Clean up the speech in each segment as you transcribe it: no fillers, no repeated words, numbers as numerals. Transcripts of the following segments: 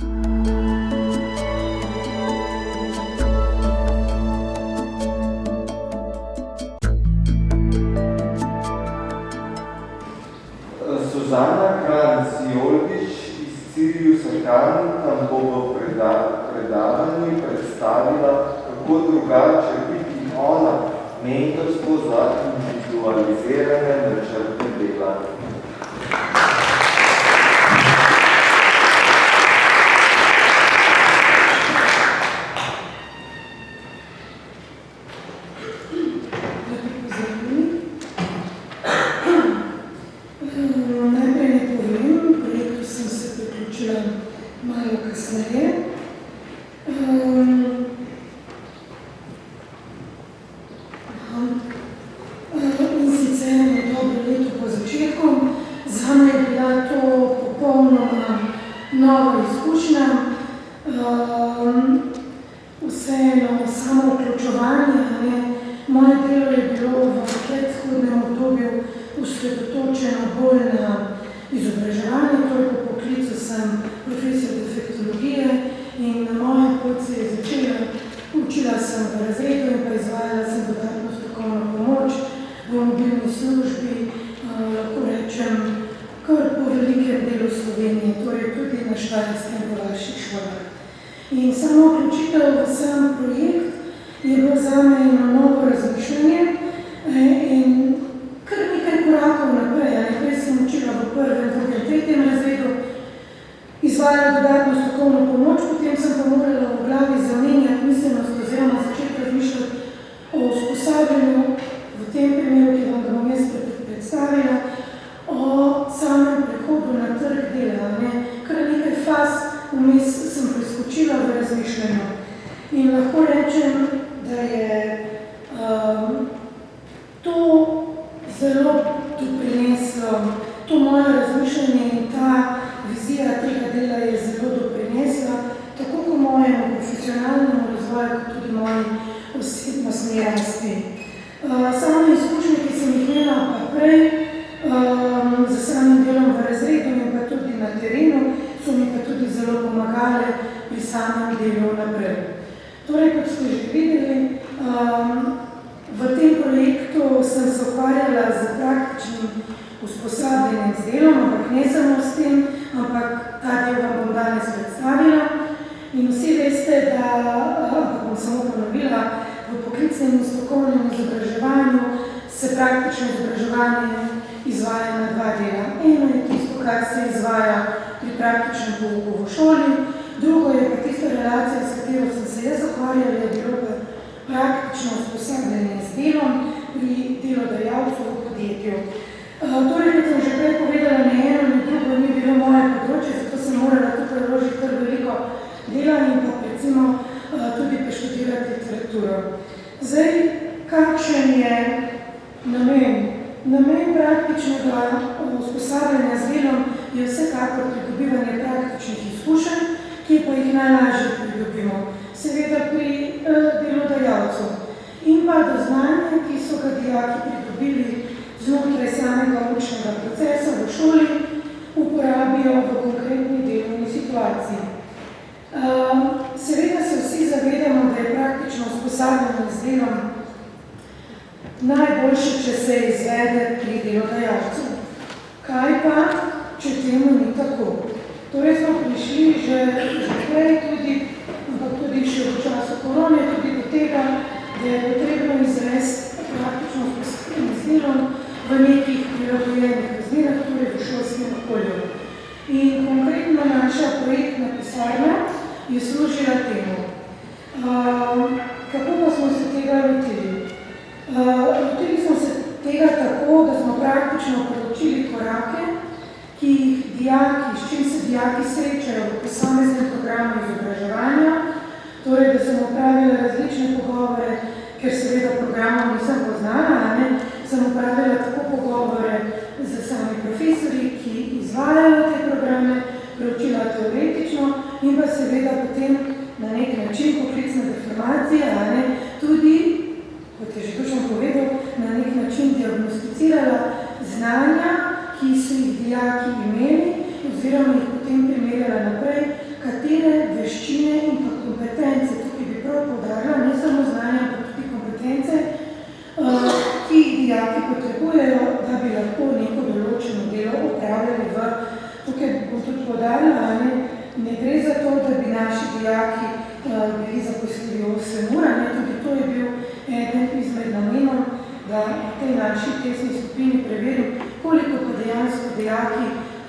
Suzana Kranz-Joldič iz Siriusa Kan nam bo v predavanju predstavila, kako drugače biti ona mentorstvo za individualizirane načrte dela. Znanja, ki so jih dijaki imeli, oziroma jih potem primerjala naprej, kateri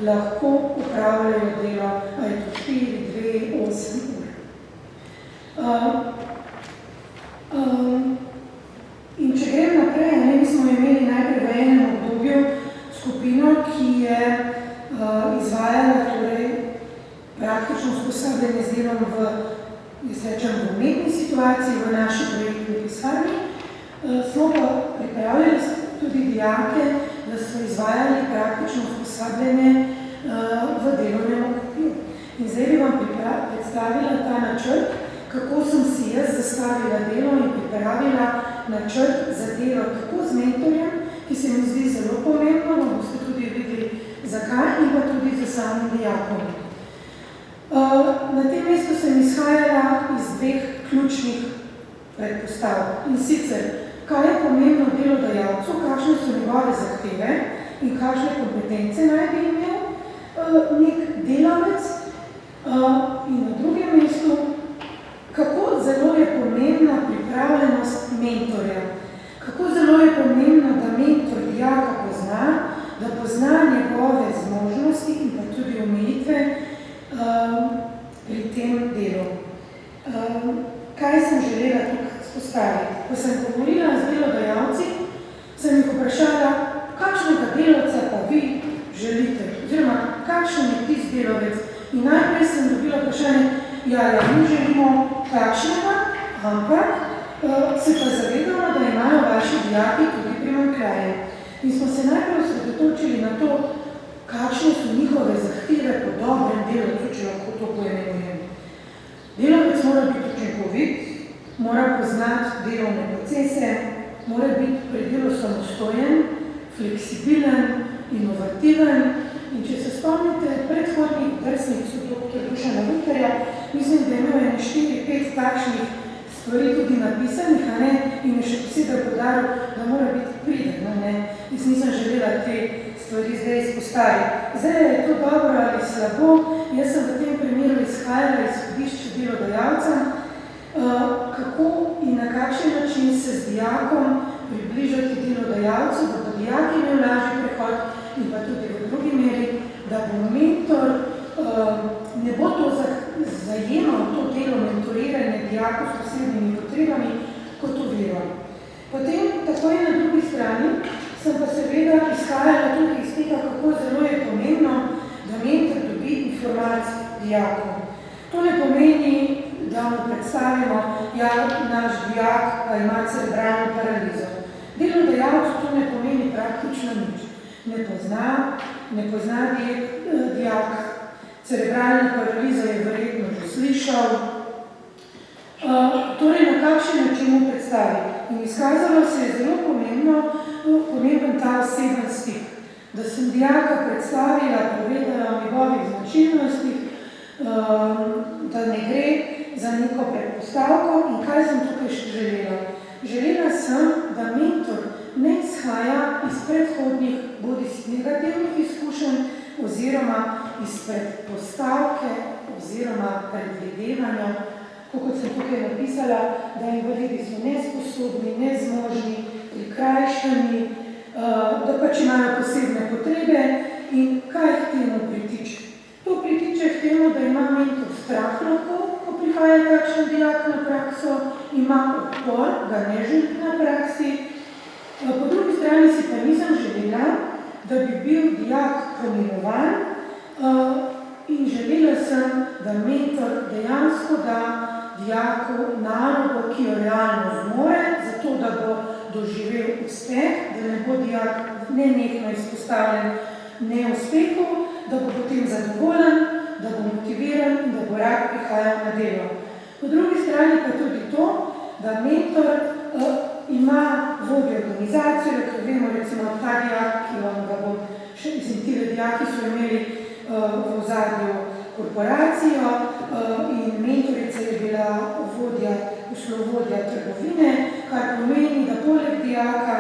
lahko upravljajo delo, ali je to 4, 2, 8 ur. In če grem naprej, mi smo imeli najprej v enem obdobju skupino, ki je izvajala torej praktično usposabljanje z delom v umetni situaciji, v naši projektni pisarni. Smo pa pripravljali tudi dijake, da so izvajali praktično usposabljanje v delovnem okolju. In zdaj bi vam predstavila ta načrt, kako sem si jaz zastavila delo in pripravila načrt za delo tako z mentorjem, ki se mi zdi zelo pomembno, da boste tudi videli zakaj in pa tudi za samim dijakom. Na tem mestu sem izhajala iz dveh ključnih predpostavk. In sicer, kaj je pomembno delodajalcu, kakšne so njegove zahteve in kakšne kompetence naj bi imel nek delavec. In na drugem mestu, kako zelo je pomembna pripravljenost mentorja. Kako zelo je pomembno, da mentor dijaka pozna, da pozna njegove zmožnosti in pa tudi omejitve pri tem delu. Kaj sem želela tukaj spostaviti? Ko sem govorila z delodajalci, sem jih vprašala, kakšnega delavca pa vi želite, oziroma kakšen je tisti delavec. In najprej sem dobila vprašanje, mi želimo takšnega, ampak se pa zavedamo, da imajo vaši dijaki tudi primanjkljaje. In smo se najprej osredotočili na to, kakšne so njihove zahteve po dobrem delavcu, če lahko to poimenujem. Delavec mora biti učinkovit, mora poznati delovne procese, mora biti pri delu samostojen, fleksibilen, inovativen. In če se spomnite predhodnih drsnic dr. Dušana Rutarja, mislim, da je imel 4-5 takšnih stvari tudi napisanih, in je še posebej podaril, da mora biti priden. Jaz nisem želela te stvari zdaj izpostaviti. Zdaj je to dobro ali slabo, jaz sem v tem primeru izhajala izhodišče delodajalca, kako in na kakšen način se z dijakom približati delodajalcu, da bo dijak imel lažji prehod in pa tudi v drugi meri, da bo mentor, ne bo to zajemal to delo mentoriranje dijakov s posebnimi potrebami kot oviro. Potem, takoj na drugi strani, sem pa seveda izhajala tudi iz tega, kako zelo je pomembno, da mentor dobi informacije dijakov. To ne pomeni, da mu predstavimo, naš dijak pa ima cerebralno paralizo. Delodajalcu to ne pomeni praktično nič. Ne pozna dijak. Cerebralna paraliza je verjetno že slišal. Torej, na kakšen način mu predstavi. In izkazalo se je zelo pomemben ta oseben stik. Da sem dijaka predstavila, povedala o njegovih značilnostih, da ne gre za neko predpostavko in kaj sem tukaj še želela. Želela sem, da mentor ne izhaja iz predhodnih bodisi negativnih izkušenj oziroma iz predpostavke oziroma predvidevanja, kot sem tukaj napisala, da invalidi so nesposobni, nezmožni, prikrajšani, da pač imajo posebne potrebe in kaj k temu pritiče. To pritiče k temu, da ima mentor strah lahko, ko prihaja takšen dijak na prakso, ima odpor, ga ne želi na praksi. Po drugi strani si pa nisem želela, da bi bil dijak pomilovan in želela sem, da mentor dejansko da dijaku nalogo, ki jo realno zmore, zato da bo doživel uspeh, da ne bo dijak nenehno izpostavljen neuspehu, da bo potem zadovoljen, da bo motiviran in da bo rad prihajal na delo. Po drugi strani pa tudi to, da mentor ima vodjo organizacijo, ker vemo recimo ta dijak, ki vam ga bom še izintile dijaki, so imeli v ozadju korporacijo in mentorica je bila poslovodja trgovine, kar pomeni, da poleg dijaka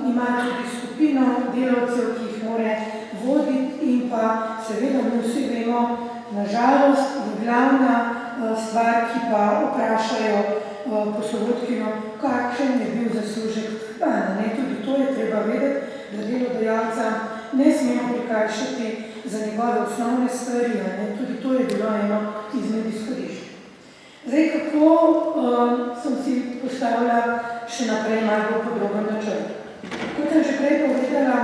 ima tudi skupino delavcev, ki jih mora voditi in pa seveda mi vsi vemo, nažalost, je glavna stvar, ki pa vprašajo poslovodkino, kakšen je bil zaslužek dana. Tudi to je treba vedeti, da delodajalca ne smemo prikrajšati za njegove osnovne stvari. Tudi to je bilo eno izmed izhodišč. Zdaj, kako sem si postavila še naprej malo podroben načrt. Kot sem že prej povedala,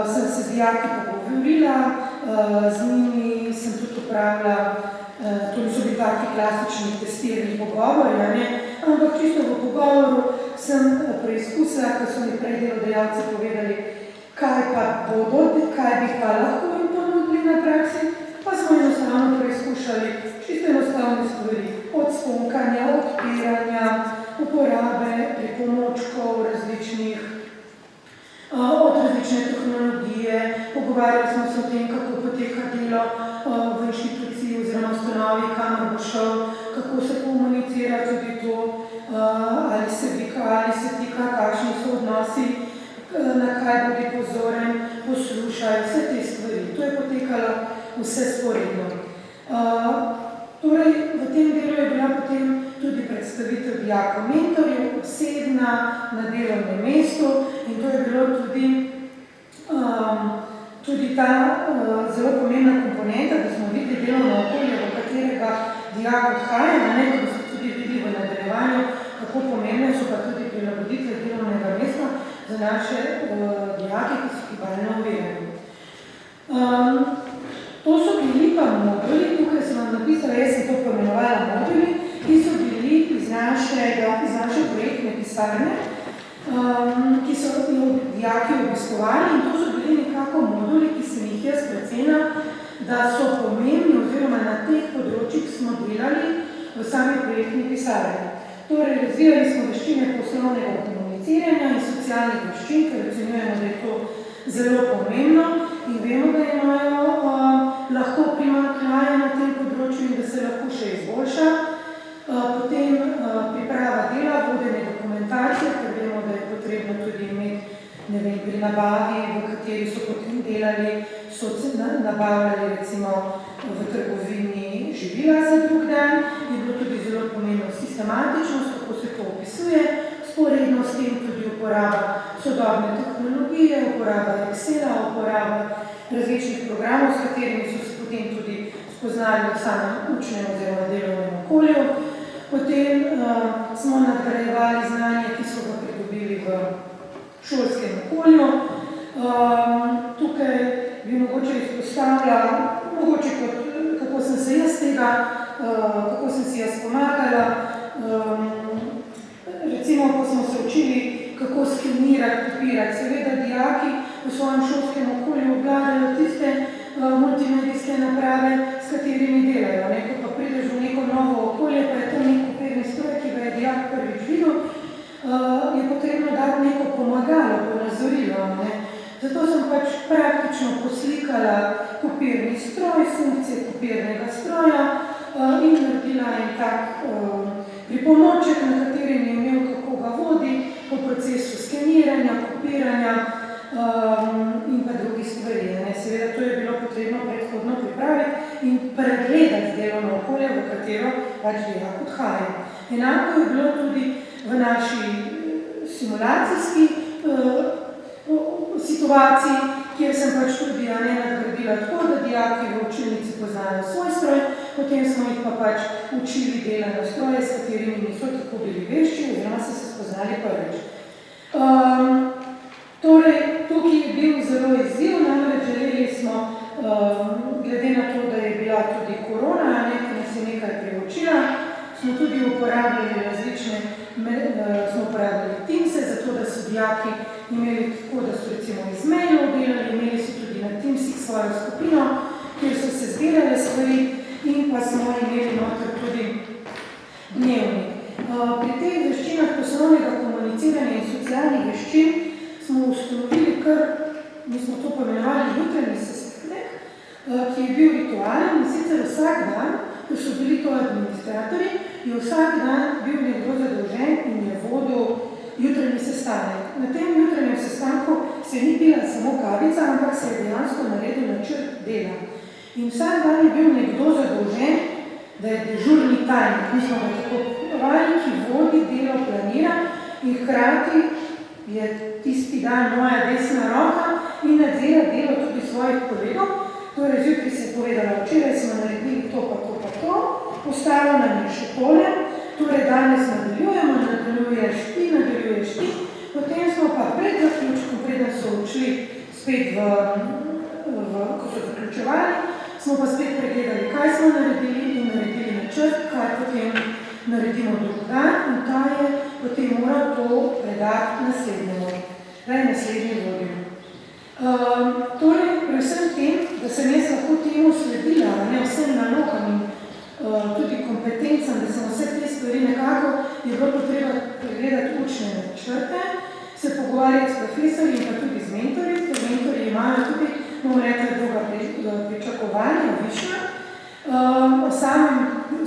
sem se z dijaki pogovorila, z njimi sem tudi upravila, to niso bili taki klasični testirani pogovori, ampak čisto v pogovoru sem preizkusila, ko so mi prej delodajalci povedali, kaj pa bodo, kaj bi pa lahko jim ponudili na praksi, pa smo enostavno preizkušali čisto enostavne stvari, od sponkanja, odpiranja, uporabe pripomočkov različnih, od različne tehnologije, pogovarjali smo se o tem, kako poteka delo v inštituciji oziroma ustanovi, kamor bo šel, kako se komunicira tudi to, ali se vika, ali se tika, kakšni so odnosi, na kaj bodi pozoren, poslušaj, vse te stvari. To je potekalo vse sporedno. Torej, v tem delu je bila potem tudi predstavitev dijakov mentorjev, osebna na delovnem mestu in to je bilo tudi ta zelo pomembna komponenta, da smo videli delovno okolje, v katerega dijak odhaja, ko smo tudi videli v nadaljevanju, kako pomembne so pa tudi prilagoditve delovnega mesta za naše dijake, ki so gibalno ovirani. To so bili pa moduli, tukaj sem vam napisala, jaz sem to pomenovala moduli, ki so bili iz naše projektne pisarne, ki so dijaki obiskovali in to so bili nekako moduli, ki sem jih jaz precenila, da so pomembni oziroma na teh področjih smo delali v sami projektni pisarni. Torej, razvijali smo veščine poslovnega komuniciranja in socialnih veščin, ker ocenjujemo, da je to zelo pomembno in vemo, da imajo lahko primanjkljaje na tem področju in da se lahko še izboljša. Potem priprava dela, vodenje dokumentacije, ker vemo, da je potrebno tudi imeti pri nabavi, v kateri so potem delali, so nabavljali recimo v trgovini živila za drug dan, je bilo tudi zelo pomembno sistematičnost, kako se to opisuje, sporedno s tem tudi uporaba sodobne tehnologije, uporaba Excela, uporaba različnih programov, s katerimi so se potem tudi spoznali v samem učnem oziroma delovnem okolju. Potem smo nadgrajevali znanje, ki so ga pridobili v šolskem okolju. Tukaj bi mogoče izpostavila, kako sem se jaz tega, kako sem si jaz pomagala. Recimo, ko smo se učili, kako skenirati, kopirati. Seveda, dijaki v svojem šolskem okolju obvladajo tiste multimedijske naprave, s katerimi delajo. Ko pa prideš v neko novo okolje, pa je to nek kopirni stroj, ki ga je dijak prvič videl, je potrebno dati neko pomagalo, ponazorilo. Zato sem pač praktično poslikala kopirni stroj, funkcije kopirnega stroja in naredila en tak pripomoček, na katerem je imel, kako ga vodi po procesu skeniranja, kopiranja in pa drugih stvari. Seveda, to je bilo potrebno predhodno pripraviti in pregledati delovno okolje, v katero pač dijak odhaja. Enako je bilo tudi v naši simulacijski situaciji, kjer sem pač tudi nadgradila tako, da dijaki v učilnici poznajo svoj stroj, potem smo jih pa pač učili delano stroje, s katerimi niso tako bili vešči, oziroma so se spoznali prvič. Torej, tukaj je bil zelo izziv, namreč želeli smo, glede na to, da je bila tudi korona, ki nas je nekaj priučila, smo tudi uporabljali smo uporabljali Teamse, zato da so dijaki imeli tako, da so recimo iz mailov delali, imeli so tudi na Teamsih svojo skupino, kjer so se zbirale stvari in pa smo imeli noter tudi dnevnik. Pri teh veščinah poslovnega komuniciranja in socialnih veščin smo ustanovili kar, mi smo to pomenovali jutranji sestanek, ki je bil ritualen in sicer vsak dan, ko so bili to administratorji, je vsak dan bil nekdo zadolžen in je vodil jutranji sestanek. Na tem jutranjem sestanku se ni pila samo kavica, ampak se je dejansko naredil načrt dela. In vsak dan je bil nekdo zadolžen, da je dežurni tajnik, mi smo ga tako povali, ki vodi delo, planira in hkrati je tisti dan moja desna roka in nadzira delo tudi svojih kolegov, Torej, zjutraj se je povedala, včeraj smo naredili to, pa to, postavilo nam je še tole, torej danes nadaljuješ ti, potem smo pa pred zaključkom, preden so odšli spet ko so zaključevali, smo pa spet pregledali, kaj smo naredili in naredili načrt, kaj potem naredimo drug dan in ta je potem moral to predati naslednjemu, naslednji vodju. Torej, pri vsem tem, da sem jaz lahko temu sledila, ne vsem nalogam in tudi kompetencam, da sem vse te stvari nekako, je bilo potreba pregledati učne načrte, se pogovarjati s profesorji in pa tudi z mentorji, ker mentorji imajo tudi, bomo rekli, druga pričakovanja, višja. O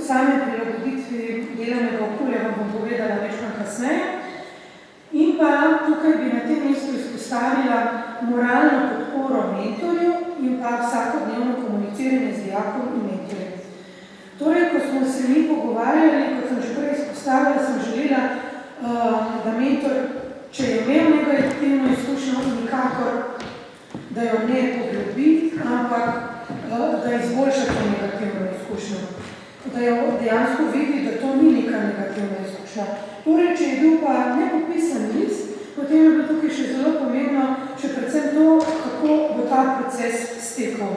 samem prilagoditvi delovnega okolja vam bom povedala večkrat kasneje. In pa tukaj bi na tem mestu izpostavila moralno podporo mentorju in pa vsakodnevno komuniciranje z dijakom in mentorjem. Torej, ko smo se mi pogovarjali, kot sem že prej izpostavila, sem želela, da mentor, če je imel negativno izkušnjo, nikakor, da jo ne poglobi, ampak da izboljša to negativno izkušnjo. Da jo dejansko vidi, da to ni neka negativna izkušnja. Torej, če je bil pa nepopisan list, potem je bilo tukaj še zelo pomembno, še predvsem to, kako bo ta proces stekal.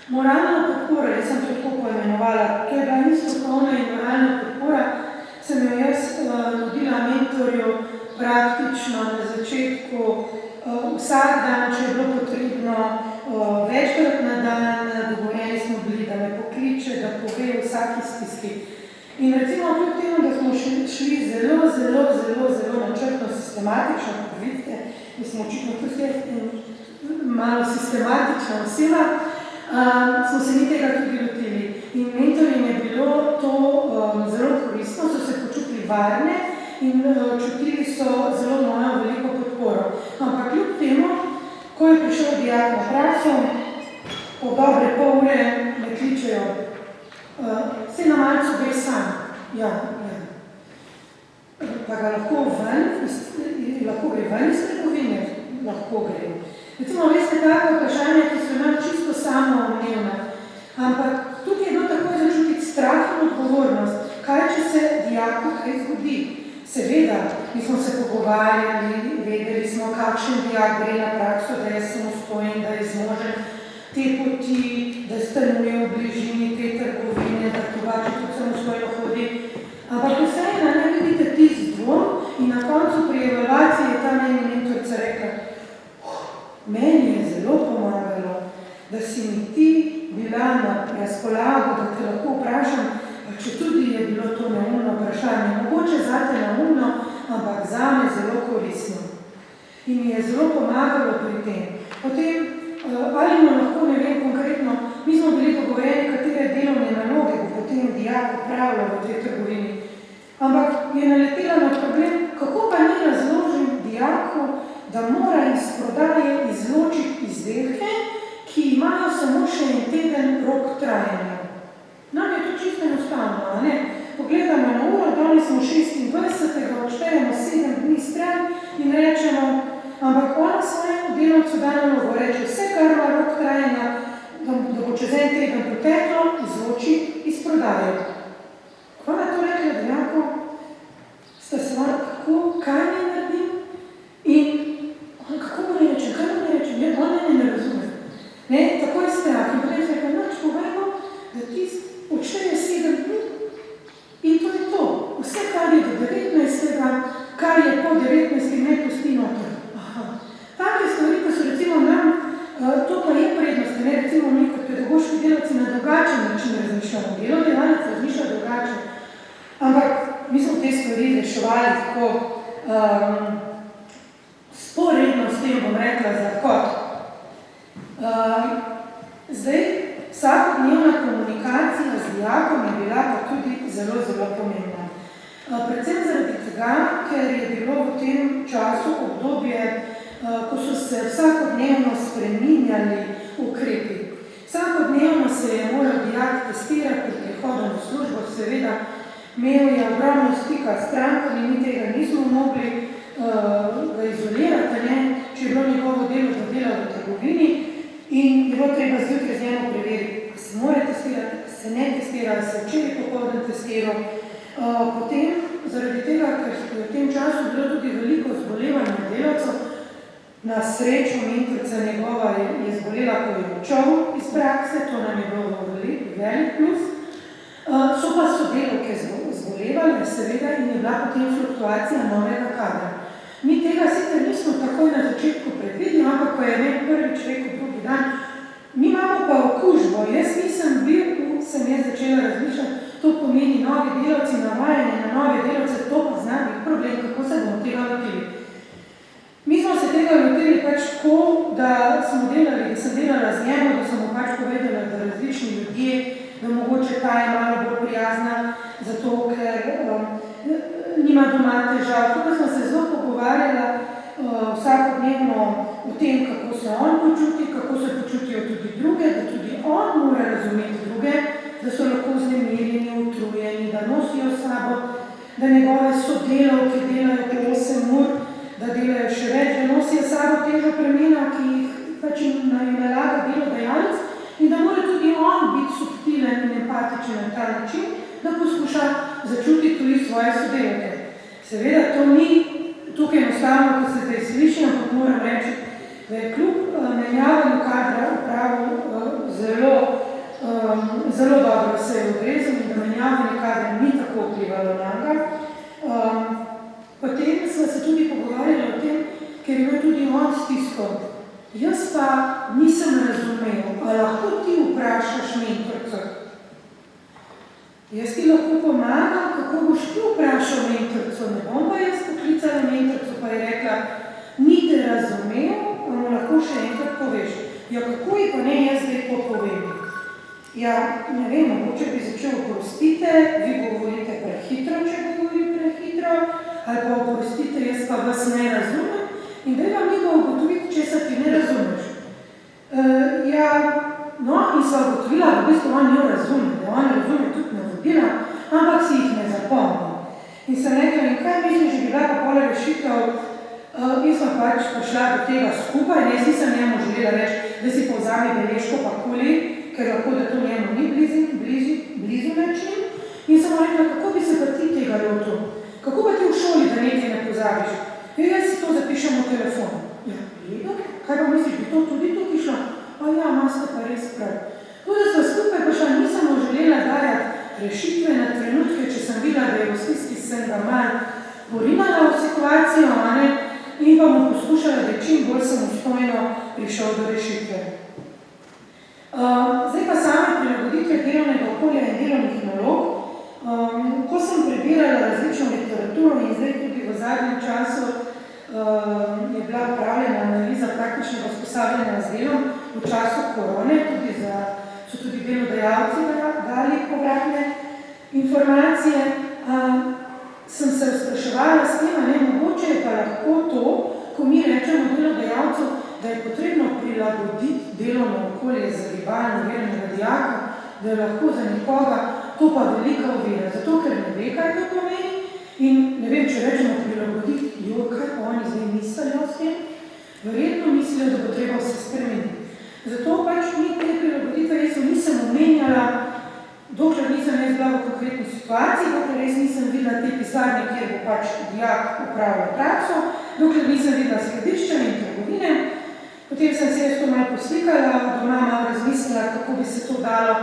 Moralna podpora, jaz sem to tako poimenovala, to je bila ni strokovna in moralna podpora, sem jo jaz nudila mentorju praktično na začetku vsak dan, če je bilo potrebno, večkrat na dan, dogovorjeni smo bili, da me pokliče, da pove vsaki stiski. In recimo kljub temu, da smo šli zelo načrtno, sistematično, kot vidite, da smo očitno tudi malo sistematična oseba, smo se mi tega tudi lotili. In mentorjem je bilo to zelo koristno, so se počutili varne in čutili so zelo mojo veliko podporo. Ampak kljub temu, ko je prišel dijak na prakso, po dobre pol ure me kličejo, se na malcu gre sam. Ja. Pa ga lahko gre ven iz trgovine? Lahko gre. Recimo, veste, tako vprašanje, ki so nam čisto samoumevne. Ampak tukaj je bilo takoj začutiti strah in odgovornost. Kaj, če se dijaku kaj zgodi? Seveda, mi smo se pogovarjali, vedeli smo, kakšen dijak gre na prakso, da je samostojen, da je zmožen te poti, da stanuje v bližini te trgovine, da drugače tudi samostojno hodi. Ampak vseeno, ne vidite tisti dvom in na koncu pri evaluaciji je ta meni mentorica rekla, meni je zelo pomagalo, da si mi ti bila na razpolago, da te lahko vprašam, pa če tudi je bilo to neumno vprašanje, mogoče zate neumno, ampak zame zelo koristno. In mi je zelo pomagalo pri tem. Potem, ali lahko ne vem konkretno, mi smo bili dogovorjeni, katere delovne naloge bo potem dijak opravljal v tej trgovini. Ampak je naletela na problem, kako pa ni razložil dijaku, da mora iz prodaje izločiti izdelke, ki imajo samo še en teden rok trajanja. Nam je to čisto enostavno, ne? Pogledamo na uro, danes smo 26. odštejemo 7 dni stran in rečemo, ampak ona svojemu delavcu dano nalogo reče, vse, kar ima rok trajanja, da bo čez en teden poteklo, izloči iz prodaje. Ona to rekla dijako, sta stvar, kako, kaj ne naredim in kako bo ne rečem, kaj bo ne rečem, ona ne razume. Ne, tako je strah in potem se je noč povemo, da tist odšteje 7 dni in to je to. Vse, kar je do 19. kar je po 19. ne pusti noter. Take stvari, ko so recimo nam, to pa je prednost, ne recimo mi kot pedagoški delavci na drugačen način razmišljamo. Delodajalec razmišlja drugače. Ampak mi smo te stvari reševali tako sporedno s tem, bom rekla, za kot. Zdaj, vsakodnevna komunikacija z dijakom je bila pa tudi zelo pomembna. Predvsem zaradi tega, ker je bilo v tem času obdobje, ko so se vsakodnevno spreminjali ukrepi. Vsakodnevno se je moral dijak testirati pred prihodom v službo, seveda imel je ogromno stika s strankami, mi tega nismo mogli ga izolirati, ne? Če je bilo njegovo delo, da dela v trgovini in je bilo treba zjutraj z njemu preveriti, se mora testirati, se ne testira, se včeraj popoldan testiral. Potem, zaradi tega, ker je v tem času bilo tudi veliko zbolevanja delavcev, na srečo mentorica njegova je zbolela, ko je odšel iz prakse, to nam je bilo velik plus. So pa sodelavke zbolevali, seveda, in je bila potem fluktuacija novega kadra. Mi tega sicer nismo takoj na začetku predvideli, ampak ko je meni prvič rekel drugi dan, mi imamo pa okužbo, jaz nisem bil, sem jaz začela razmišljati, to pomeni novi delavci, navajanje na nove delavce, to pa zna biti problem, kako se bomo tega lotili. Mi smo se tega lotili pač tako, da smo delali, da sem delala z njemu, da sem mu pač povedala, da različni ljudje, da mogoče ta je malo bolj prijazna, zato ker nima doma težav. Tukaj smo se zelo pogovarjala vsakodnevno o tem, kako se on počuti, kako se počutijo tudi druge, da tudi on mora razumeti druge, da so lahko vznemirjeni, utrujeni, da nosijo sabo, da njegove sodelavke delajo po 8 ur, da delajo še več, da nosijo sabo težo premena, ki jih pač jim nalaga delodajalec, in da mora tudi on biti subtilen in empatičen na ta način, da poskuša začutiti tudi svoje sodelavke. Seveda, to ni tukaj enostavno, ko se zdaj sliši, ampak moram reči, da je kljub menjavanju kadra upravo zelo dobro se je odrezal in da menjavanje kadra ni tako vplivalo na njega. Potem smo se tudi pogovarjali o tem, ker je tudi on stisko. Jaz pa nisem razumel, a lahko ti vprašaš mentorico? Jaz ti lahko pomagam, kako boš ti vprašal mentorico? Ne bom pa jaz poklicala mentorico, pa je rekla, ni te razumel, pa mu lahko še enkrat poveš. Ja, kako ji pa ne jaz zdaj to povem? Ja, ne vem, mogoče bi začel oprostite, vi govorite prehitro, če govori prehitro, ali pa oprostite, jaz pa vas ne razumem in da vam nekaj ugotoviti, če se ti ne razumeš. No, in sva ugotovila, da v bistvu on jo razume, da on razume tudi navodila, ampak si jih ne zapomni. In sem rekla, in kaj misliš, že bi bila pa pola rešitev, in sva pač prišla do tega skupaj, jaz nisem njemu želela reči, da si povzami beležko pa kuli, ker lahko da to njemu ni blizu način. In sem rekla, kako bi se pa ti tega lotil? Kako pa ti v šoli, da nekaj ne pozabiš? Jaz si to zapišem v telefonu. Ja, gledam, kaj pa misliš, bi to tudi tukaj šlo? Ja, maste pa res prav. Tudi da sva skupaj pa šla, nisem želela dajati rešitve na trenutke, če sem videla, da je v stiski sem ga malo porinala v situacijo, in pa mu poskušala, da čim bolj samostojno prišel do rešitve. Zdaj pa same prilagoditve delovnega okolja in delovnih nalog. Ko sem prebirala različno literaturo in zdaj tudi v zadnjem času je bila upravljena analiza praktičnega usposabljanja z delom v času korone, so tudi delodajalci dali povratne informacije, sem se spraševala s tem, mogoče je pa lahko to, ko mi rečemo delodajalcu, da je potrebno prilagoditi delovno okolje za gibalno vernega dijaka, da je lahko za nekoga to pa velika ovira, zato ker ne ve, kaj to pomeni in ne vem, če rečemo prilagoditi, kaj pa oni zdaj mislijo s tem, verjetno mislijo, da bo treba vse spremeniti. Zato pač mi te prilagoditve res nisem omenjala, dokler nisem jaz bila v konkretni situaciji, dokler res nisem videla te pisarne, kjer bo pač dijak upravljal prakso, dokler nisem videla skladišča in trgovine. Potem sem se jaz to malo poslikala, doma malo razmislila, kako bi se to dalo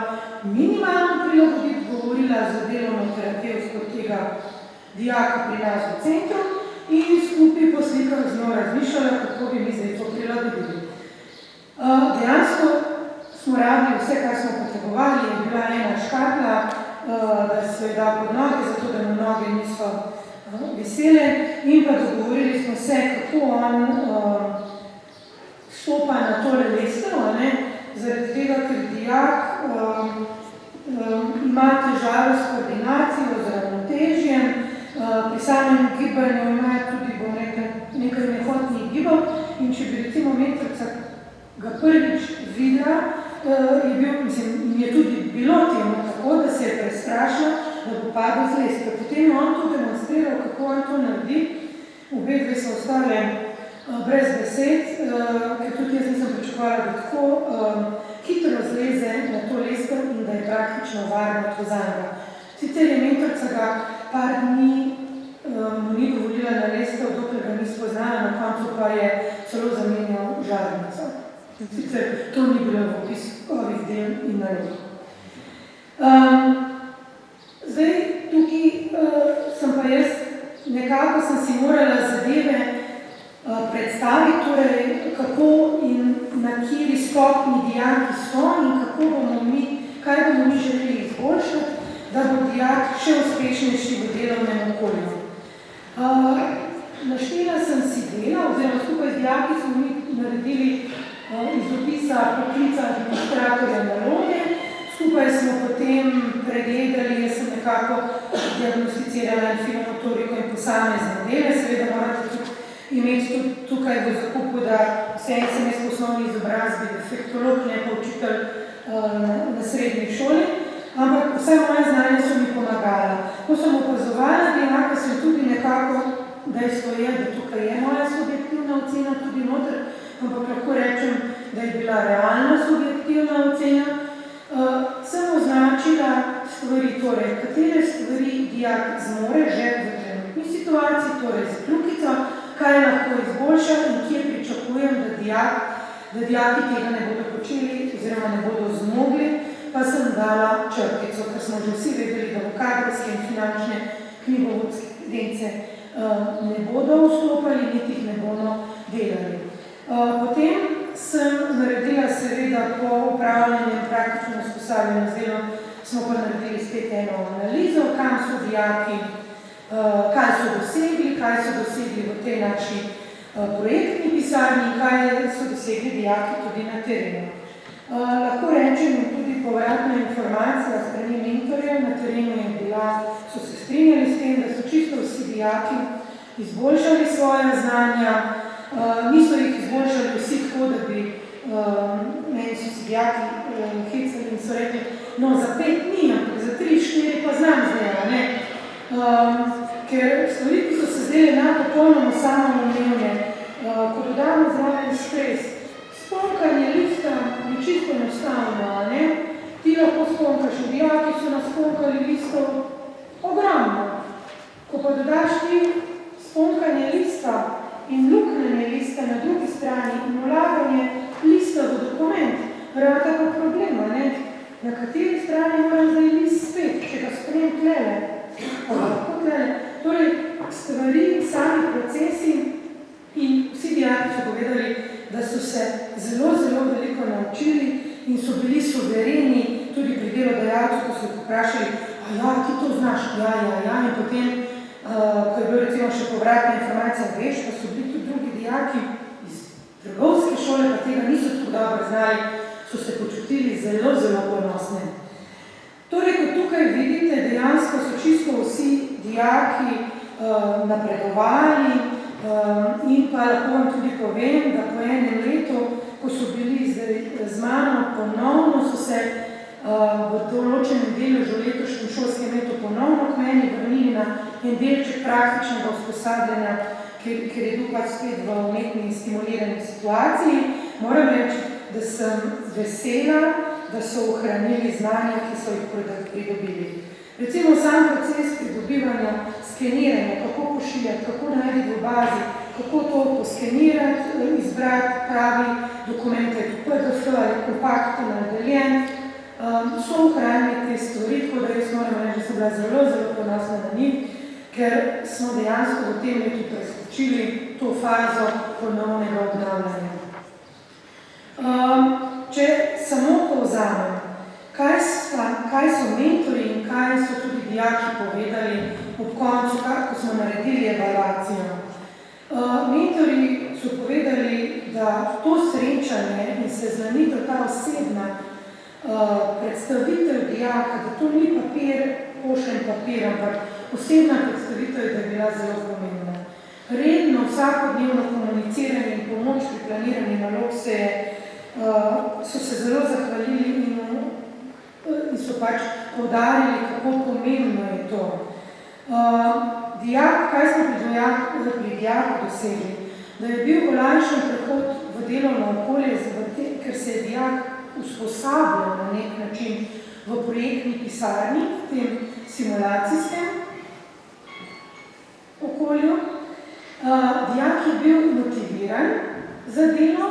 minimalno prilagoditi, govorila z delovno terapevtko tega dijaka pri nas v centru in skupaj po slikah z njo razmišljala, kako bi mi zdaj to prilagodili. Dejansko smo rabili vse, kar smo potrebovali, je bila ena škatla, da se je dal pod noge, zato da mu noge niso vesele in pa dogovorili smo se, kako on stopa na tole lestev, zaradi tega, ker dijak ima težave s koordinacijo, z ravnotežjem, pri samem gibanju ima tudi, bom rekla, nekaj nehotnih gibov in če bi recimo mentorica ga prvič videla, je tudi bilo temu tako, da se je prestrašila, da bo padel z lestve. Potem je on to demonstriral, kako on to naredi. Obe dve so ostale brez besed, ker tudi jaz nisem pričakovala, da tako hitro zleze na to lestev in da je praktično varno to zanjega. Sicer je mentorica ga par dni mu ni dovolila na lestev, dokler ga ni spoznala, na koncu pa je celo zamenjal žarnico. Sicer to ni bilo v opisu ovih del in nalog. Zdaj, tukaj sem pa jaz, nekako sem si morala zadeve predstaviti, torej kako in na kateri stopnji dijaki so in kako bomo mi, kaj bomo mi želeli izboljšati, da bo dijak še uspešnejši v delovnem okolju. Naštela sem si dela, oziroma skupaj z dijaki smo mi naredili iz opisa poklica administratorja naloge. Skupaj smo potem pregledali, jaz sem nekako diagnosticirala infinomotoriko in posamezne dele. Seveda morate tudi imeti tukaj v zakupu, da vse sem jaz po osnovni izobrazbi defektolog, ne pa učitelj na srednji šoli, ampak vse moje znanje so mi pomagala. Ko sem opazovala dijaka, sem tudi nekako, dejstvo je, da tukaj je moja subjektivna ocena tudi noter, ampak lahko rečem, da je bila realna subjektivna ocena. Sem označila stvari, torej, katere stvari dijak zmore že v trenutni situaciji, torej za kljukico, kaj lahko izboljša in kje pričakujem, da dijaki tega ne bodo počeli oziroma ne bodo zmogli, pa sem dala črtico, ker smo že vsi vedeli, da v kadrovske in finančne knjigovodske evidence ne bodo vstopali, niti jih ne bomo delali. Potem sem naredila seveda po upravljanju praktično usposabljanju z delom, smo pa naredili spet eno analizo, kam so dijaki, kaj so dosegli v tej naši projektni pisarni, kaj so dosegli dijaki tudi na terenu. Lahko rečem tudi povratna informacija strani mentorjev na terenu je bila, so se strinjali s tem, da so čisto vsi dijaki izboljšali svoje znanja, niso jih izboljšali vsi tako, da bi meni so si dijaki hecali in so rekli, no za 5 ni, ampak za 3-4 pa znam zdaj, ne? Ker stvari, ki so se zdaj popolnoma samoumevne, ko dodamo zraven stres, sponkanje lista je čisto enostavno, ne? Ti lahko sponkaš, dijaki so nas sponkali listov ogromno. Ko pa dodaš ti sponkanje lista in luknanje lista na drugi strani in vlaganje lista v dokument, rata pa problema, ne? Na kateri strani moram zdaj list spet, če ga sprem tlele? Torej, stvari, sami procesi in vsi dijaki so povedali, da so se zelo, zelo veliko naučili in so bili suvereni tudi pri delodajalcu, ko so jih vprašali, ja, ti to znaš, ja, in potem, ko je bilo recimo še povratna informacija, veš, pa so bili tudi drugi dijaki iz trgovske šole, pa tega niso tako dobro znali, so se počutili zelo, zelo ponosne. Torej, kot tukaj vidite, dejansko so čisto vsi dijaki napredovali in pa lahko vam tudi povem, da po enem letu, ko so bili z mano ponovno, so se v določenem delu že v letošnjem šolskem letu ponovno k meni vrnili na en delček praktičnega usposabljanja, ker je bil pač spet v umetni stimulirani situaciji. Moram reči, da sem vesela, da so ohranili znanja, ki so jih pridobili. Recimo sam proces pridobivanja, skeniranja, kako pošiljati, kako najti v bazi, kako to poskenirati, izbrati pravi dokumente, PDF ali kompaktno nadeljen, so ohranili te stvari, tako da jaz moram reči, da sem bila zelo, zelo ponosna na njih, ker smo dejansko v tem letu preskočili to fazo ponovnega obnavljanja. Če samo povzamem, kaj so mentori in kaj so tudi dijaki povedali ob koncu, ko smo naredili evaluacijo. Mentori so povedali, da to srečanje in seznanitev, ta osebna predstavitev dijaka, da to ni pošljen papir, ampak osebna predstavitev je, da je bila zelo pomembna. Redno, vsakodnevno komuniciranje in pomoč pri planiranju nalog so se zelo zahvalili in so pač poudarili, kako pomembno je to. Dijak, kaj smo pri dijaku dosegli? da je bil olajšan prehod v delovno okolje, ker se je dijak usposabljal na nek način v projektni pisarni, v tem simulacijskem okolju. Dijak je bil motiviran za delo,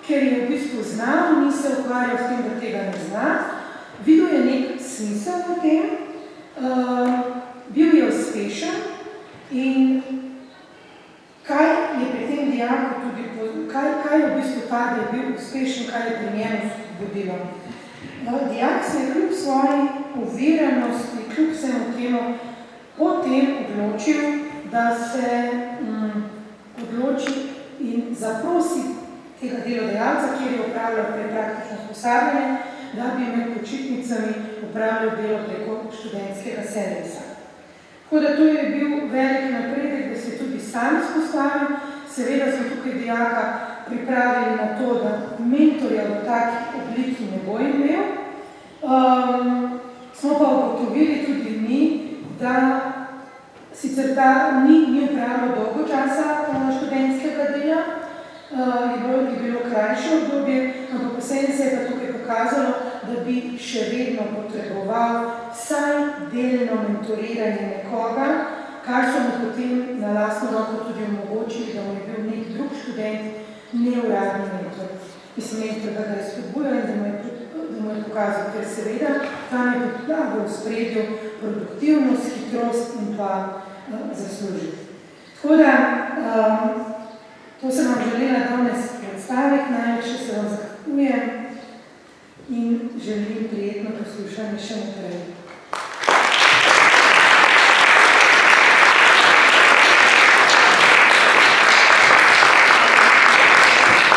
ker je v bistvu znal, ni se ukvarjal s tem, da tega ne zna. Videl je nek smisel v tem, bil je uspešen in kaj je pri tem dijaku tudi, kaj je v bistvu ta, da je bil uspešen, kaj je pri njemu vodilo. Dijak se je kljub svoji oviranosti, kljub vsemu temu, potem odločil, da se odloči in zaprosi tega delodajalca, kjer je upravljal praktično usposabljanje, da bi med počitnicami upravljal delo preko študentskega servisa. Tako da to je bil velik napredek, da se tudi sam izpostavil. Seveda smo tukaj dijaka pripravili na to, da mentorja v taki obliki ne bo imel. Smo pa ugotovili tudi mi, da sicer ta ni upravljal dolgo časa študentskega dela, je bilo krajše obdobje, ampak vseeno se je pa tukaj pokazalo, da bi še vedno potreboval vsaj delno mentoriranje nekoga, kar so mu potem na lastno roko tudi omogočili, da mu je bil nek drug študent neuradni mentor. Mislim, mentor, da ga je spodbujal in da mu je pokazal, ker seveda tam je v spredju produktivnost, hitrost in pa zaslužiti. Tako da, to sem vam želela danes predstaviti, najlepše se vam zahvaljujem in želim prijetno poslušanje še naprej.